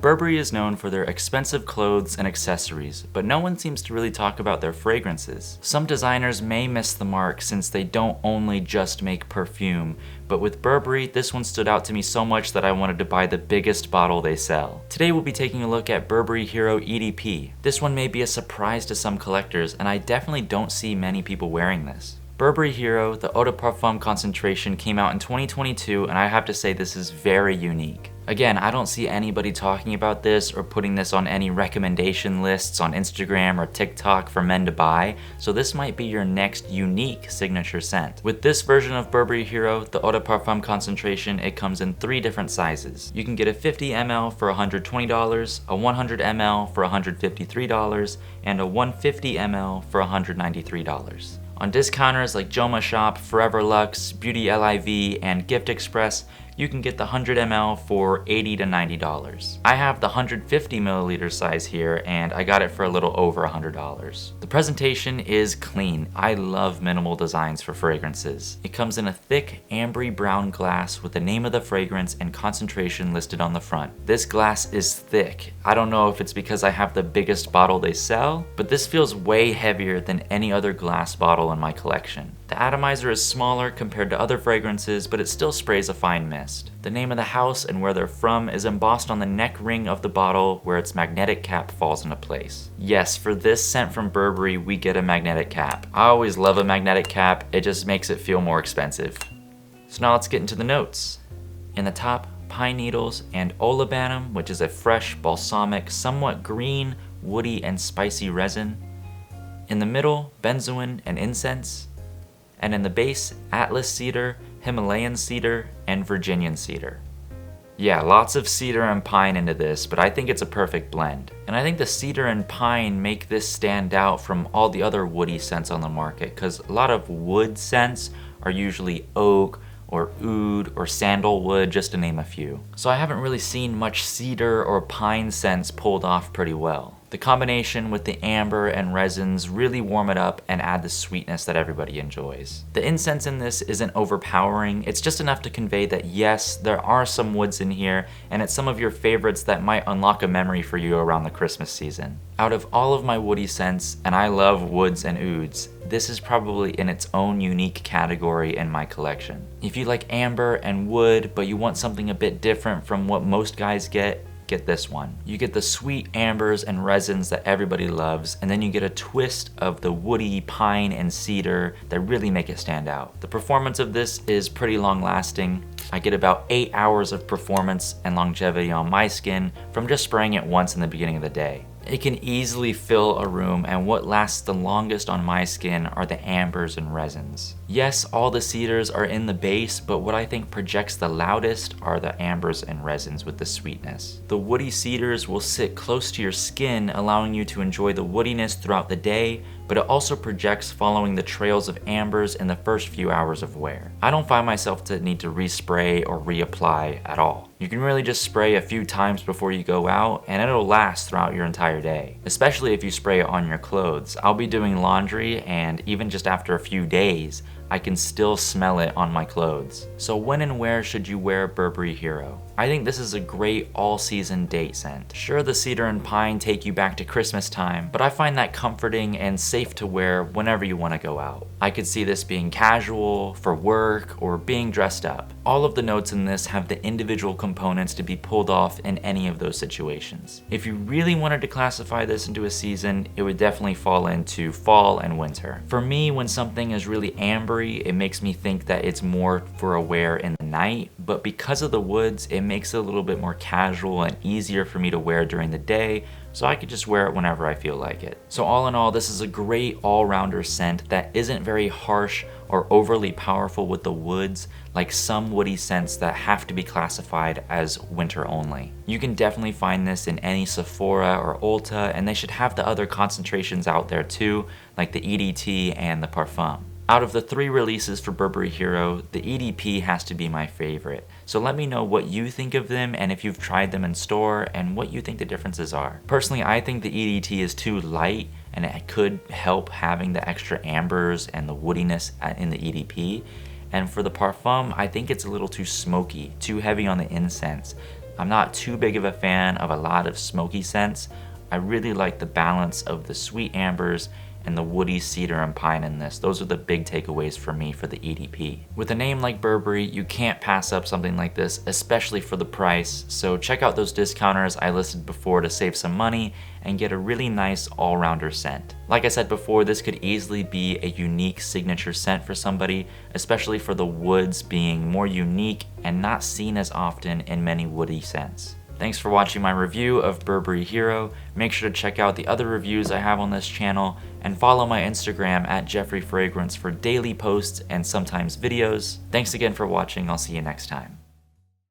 Burberry is known for their expensive clothes and accessories, but no one seems to really talk about their fragrances. Some designers may miss the mark since they don't only just make perfume, but with Burberry, this one stood out to me so much that I wanted to buy the biggest bottle they sell. Today we'll be taking a look at Burberry Hero EDP. This one may be a surprise to some collectors, and I definitely don't see many people wearing this. Burberry Hero, the Eau de Parfum concentration, came out in 2022, and I have to say this is very unique. Again, I don't see anybody talking about this or putting this on any recommendation lists on Instagram or TikTok for men to buy, so this might be your next unique signature scent. With this version of Burberry Hero, the Eau de Parfum concentration, it comes in 3 different sizes. You can get a 50 ml for $120, a 100 ml for $153, and a 150 ml for $193. On discounters like Joma Shop, Forever Luxe, Beauty LIV, and Gift Express, you can get the 100 ml for $80 to $90. I have the 150 milliliter size here, and I got it for a little over $100. The presentation is clean. I love minimal designs for fragrances. It comes in a thick, ambery brown glass with the name of the fragrance and concentration listed on the front. This glass is thick. I don't know if it's because I have the biggest bottle they sell, but this feels way heavier than any other glass bottle in my collection. The atomizer is smaller compared to other fragrances, but it still sprays a fine mist. The name of the house and where they're from is embossed on the neck ring of the bottle where its magnetic cap falls into place. Yes, for this scent from Burberry, we get a magnetic cap. I always love a magnetic cap, it just makes it feel more expensive. So now let's get into the notes. In the top, pine needles and olibanum, which is a fresh, balsamic, somewhat green, woody, and spicy resin. In the middle, benzoin and incense. And in the base, Atlas cedar, Himalayan cedar, and Virginian cedar. Yeah, lots of cedar and pine into this, but I think it's a perfect blend. And I think the cedar and pine make this stand out from all the other woody scents on the market, because a lot of wood scents are usually oak, or oud, or sandalwood, just to name a few. So I haven't really seen much cedar or pine scents pulled off pretty well. The combination with the amber and resins really warm it up and add the sweetness that everybody enjoys. The incense in this isn't overpowering, it's just enough to convey that yes, there are some woods in here, and it's some of your favorites that might unlock a memory for you around the Christmas season. Out of all of my woody scents, and I love woods and ouds, this is probably in its own unique category in my collection. If you like amber and wood, but you want something a bit different from what most guys get this one. You get the sweet ambers and resins that everybody loves, and then you get a twist of the woody pine and cedar that really make it stand out. The performance of this is pretty long lasting. I get about 8 hours of performance and longevity on my skin from just spraying it once in the beginning of the day. It can easily fill a room, and what lasts the longest on my skin are the ambers and resins. Yes, all the cedars are in the base, but what I think projects the loudest are the ambers and resins with the sweetness. The woody cedars will sit close to your skin, allowing you to enjoy the woodiness throughout the day, but it also projects following the trails of ambers in the first few hours of wear. I don't find myself to need to respray or reapply at all. You can really just spray a few times before you go out, and it'll last throughout your entire day, especially if you spray it on your clothes. I'll be doing laundry, and even just after a few days, I can still smell it on my clothes. So when and where should you wear Burberry Hero? I think this is a great all-season date scent. Sure, the cedar and pine take you back to Christmas time, but I find that comforting and safe to wear whenever you want to go out. I could see this being casual, for work, or being dressed up. All of the notes in this have the individual components to be pulled off in any of those situations. If you really wanted to classify this into a season, it would definitely fall into fall and winter. For me, when something is really ambery, it makes me think that it's more for a wear in the night, but because of the woods, it makes it a little bit more casual and easier for me to wear during the day, so I could just wear it whenever I feel like it. So all in all, this is a great all-rounder scent that isn't very harsh or overly powerful with the woods, like some woody scents that have to be classified as winter only. You can definitely find this in any Sephora or Ulta, and they should have the other concentrations out there too, like the EDT and the Parfum. Out of the 3 releases for Burberry Hero, the EDP has to be my favorite. So let me know what you think of them and if you've tried them in store and what you think the differences are. Personally, I think the EDT is too light and it could help having the extra ambers and the woodiness in the EDP. And for the Parfum, I think it's a little too smoky, too heavy on the incense. I'm not too big of a fan of a lot of smoky scents. I really like the balance of the sweet ambers and the woody cedar and pine in this. Those are the big takeaways for me for the EDP. With a name like Burberry, you can't pass up something like this, especially for the price, so check out those discounters I listed before to save some money and get a really nice all-rounder scent. Like I said before, this could easily be a unique signature scent for somebody, especially for the woods being more unique and not seen as often in many woody scents. Thanks for watching my review of Burberry Hero. Make sure to check out the other reviews I have on this channel and follow my Instagram at Jeffrey Fragrance for daily posts and sometimes videos. Thanks again for watching. I'll see you next time.